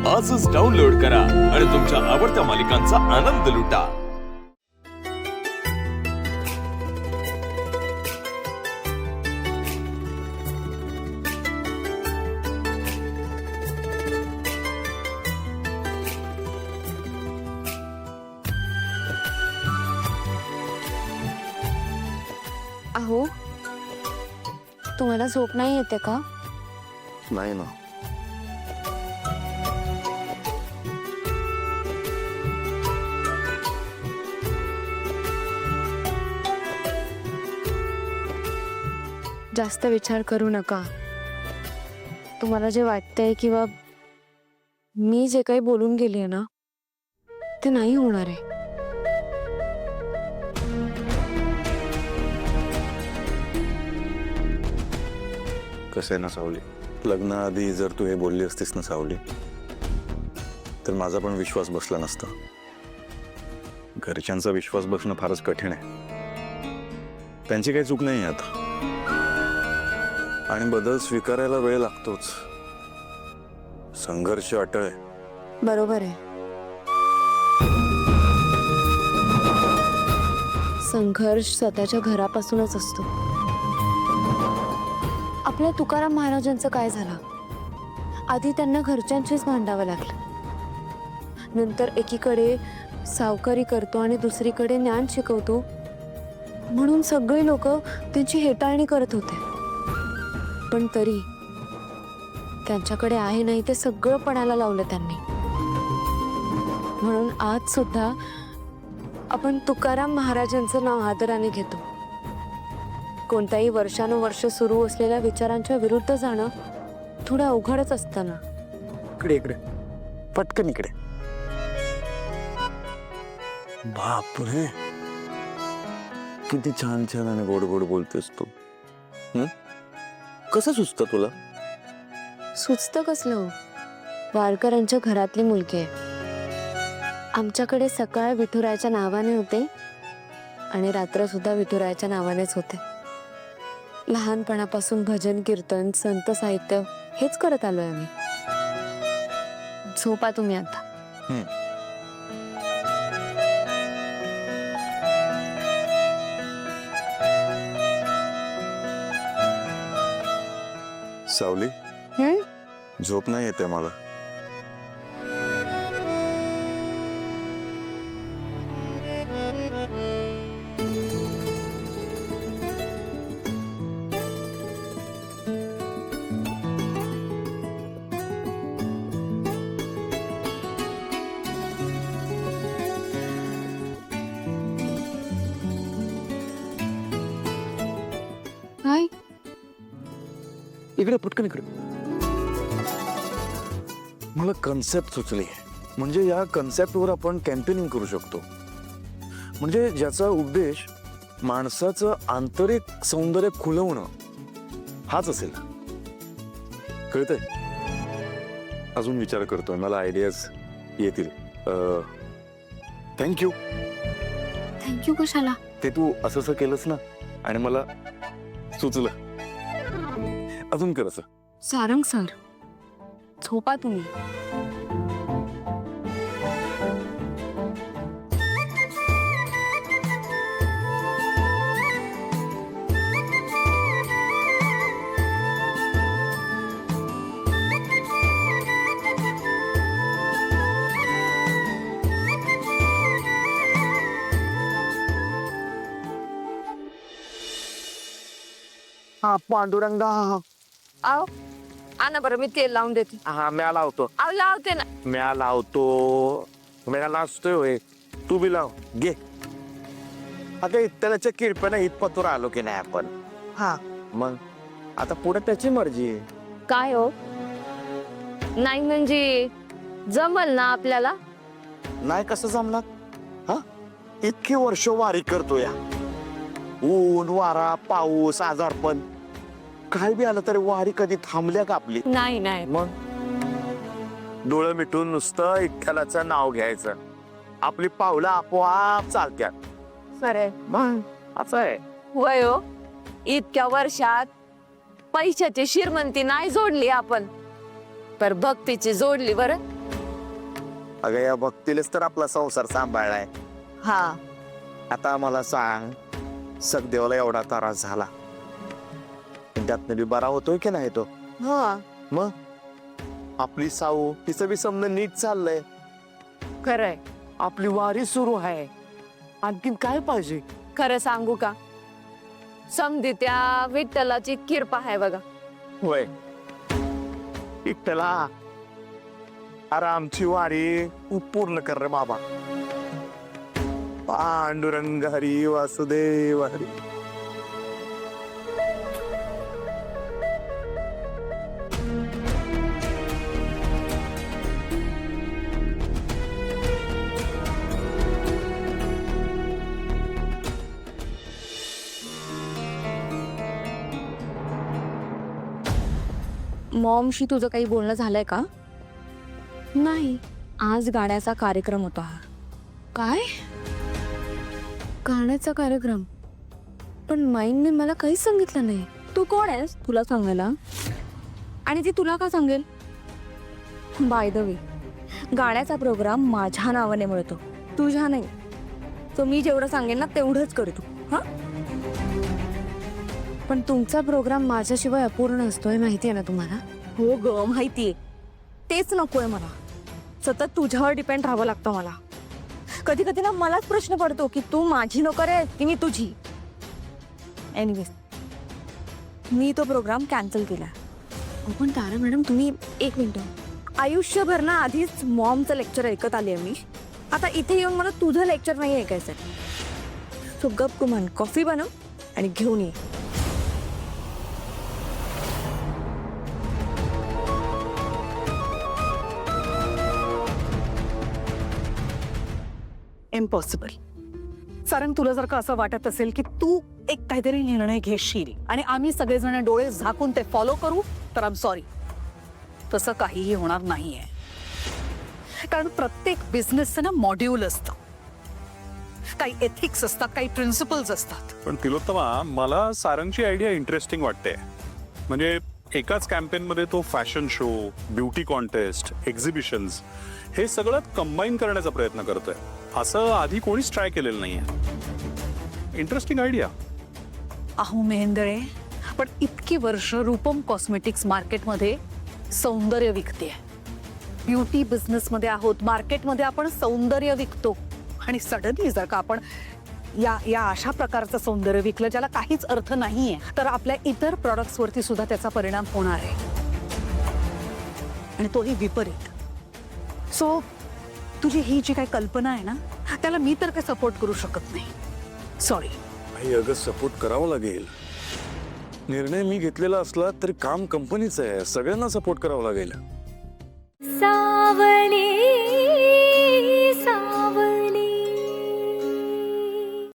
आजच डाउनलोड करा आणि तुमच्या आवडत्या मालिकांचा आनंद लुटा। अहो, तुम्हाला झोप नाही येते का? नाही ना। जास्त विचार करू नका। तुम्हाला जे वाटतंय किंवा मी जे काही बोलून गेली आहे ना, ते नाही होणार आहे। कसं आहे ना सावली, लग्नाआधी जर तू हे बोलली असतीस ना सावली, तर माझा पण विश्वास बसला नसता। घरच्यांचा विश्वास बसणं फारच कठीण आहे। त्यांची काही चूक नाही आता, आणि बदल स्वीकारायला वेळ लागतोच। संघर्ष अटळ आहे। बरोबर आहे। संघर्ष स्वतःच्या घरापासूनच असतो। आपल्या तुकाराम महाराजांचं काय झालं? आधी त्यांना घरच्यांशीच भांडावं लागलं, नंतर एकीकडे सावकारी करतो आणि दुसरीकडे ज्ञान शिकवतो म्हणून सगळे लोक त्यांची हेटाळणी करत होते। पण तरी त्यांच्याकडे आहे नाही ते सगळं पणाला लावलं त्यांनी। म्हणून आज सुद्धा आपण तुकाराम महाराजांचं नाव आदराने घेतो। कोणत्याही वर्षानुवर्ष सुरू असलेल्या विचारांच्या विरुद्ध जाणं थोडं अवघडच असतं ना। इकडे इकडे पटकन इकडे। बापरे, किती छान छान आणि गोड गोड बोलतेस तू। कसं सुचतं तुला? सुचतं कसलं हो? वारकऱ्यांच्या घरातली मुलगी आहे। आमच्याकडे सकाळ विठुरायाच्या नावाने होते आणि रात्र सुद्धा विठुरायाच्या नावानेच होते। लहानपणापासून भजन कीर्तन संत साहित्य हेच करत आलोय आम्ही। झोपा तुम्ही आता। सावली, झोप नाही येते मला। काय? इकडे पटकन इकडे। मला कन्सेप्ट सुचली, म्हणजे या कन्सेप्टवर आपण कॅम्पेनिंग करू शकतो, म्हणजे ज्याचा उद्देश माणसाचं आंतरिक सौंदर्य खुलवणं हाच असेल। कळतंय? अजून विचार करतोय, मला आयडियाज येतील। थँक्यू। थँक्यू कशाला? ते तू असं केलंस ना, आणि मला सुचलं। अजून कर असं। सारंग सर, झोपा तुम्ही। हा पांडुरंगा। आओ, आणा बरं, मी तेल लावून देते। हा म्या लावतो। आओ लावते ना। म्या लावतो। म्या लाजतोय होय, तू बी लाव घे। अगं इतल्याच्या किरप्यानं इथपतूर आलो की नाही आपण। हा मग आता पुढे त्याची मर्जी आहे। काय हो? नाही म्हणजे जमल ना आपल्याला? नाही कसं जमणार? हा, इतकी वर्ष वारी करतो या, ऊन वारा पाऊस आजारपण काय बी आलं तरी वारी कधी थांबल्या का आपली? नाही नाही। मग डोळं मिटून नुसतं विठ्ठलाचं नाव घ्यायचं, आपली पावलं आपोआप चालत्यात। खरे मग असं आहे। वय हो, इतक्या वर्षात पैशाची श्रीमंती नाही जोडली आपण, पर भक्तीची जोडली बरं। अगं या भक्तीलाच तर आपला संसार सांभाळलाय. हा आता मला सांग, सगदेवाला एवढा त्रास झाला, त्यातनं बी बरा होतोय की नाही तो? हा मग आपली साऊ तिचं बी समजा नीट चाललंय. खरंय, आपली वारी सुरू आहे. आणखीन काय पाहिजे? खरं सांगू का, समधी त्या विठ्ठलाची किरपा आहे बघा. होय इट्टला, अरे आमची वारी तू पूर्ण कर रे बाबा. पांडुरंग हरी वासुदेव हरी. मॉमशी तुझं काही बोलणं झालंय का? नाही. आज गाण्याचा कार्यक्रम होता. काय गाण्याचा कार्यक्रम? पण माईंनी मला काहीच सांगितलं नाही. तू कोण आहेस तुला सांगायला? आणि ती तुला का सांगेल? बाय द वे, गाण्याचा प्रोग्राम माझ्या नावाने मिळतो, तुझ्या नाही. तो मी जेवढं सांगेन ना तेवढंच कर तू. हा, पण तुमचा प्रोग्राम माझ्याशिवाय अपूर्ण असतोय, माहिती आहे ना तुम्हाला? हो ग माहितीये. तेच नकोय मला. सतत तुझ्यावर डिपेंड राहावं लागतं मला. कधी कधी ना मलाच प्रश्न पडतो की तू माझी नोकर आहे की मी तुझी. एनिवेज, मी तो प्रोग्राम कॅन्सल केला. पण तारा मॅडम तुम्ही एक मिनिट. आयुष्यभर ना आधीच मॉमचं लेक्चर ऐकत आले मी. आता इथे येऊन मला तुझं लेक्चर नाही ऐकायचं. सो गप कुमान कॉफी बनव आणि घेऊन ये. इम्पॉसिबल. कारण तुला जर का असं वाटत असेल की तू एक काहीतरी निर्णय घेशील आणि आम्ही सगळेजण डोळे झाकून ते फॉलो करू, तर आय एम सॉरी, तसं काहीही होणार नाहीये. कारण प्रत्येक बिझनेसचं ना मॉड्यूल असतं. काही एथिक्स असतात, काही प्रिन्सिपल्स असतात. पण तिलोत्तमा, मला सारंगची आयडिया इंटरेस्टिंग वाटते. म्हणजे एकाच कॅम्पेनमध्ये तो fashion show, beauty contest, exhibitions हे सगळं कंबाईन करण्याचा प्रयत्न करतोय. असं आधी कोणीच ट्राय केलेलं नाहीये. Interesting idea. अहो मेहेंदळे, पण इतकी वर्ष रूपम कॉस्मेटिक्स मार्केटमध्ये सौंदर्य विकते. ब्युटी बिझनेसमध्ये आहोत, मार्केटमध्ये आपण सौंदर्य विकतो. आणि सडनली जर का आपण या अशा प्रकारचं सौंदर्य विकलं ज्याला काहीच अर्थ नाहीये, तर आपल्या इतर प्रॉडक्ट्सवरती सुद्धा त्याचा परिणाम होणार आहे, आणि तोही विपरीत. सो तुझी ही जी काही कल्पना आहे ना, त्याला मी तर काही सपोर्ट करू शकत नाही. सॉरी. आई अगं, सपोर्ट करावं लागेल. निर्णय मी घेतलेला असला तरी काम कंपनीचं आहे, सगळ्यांना सपोर्ट करावं लागेल.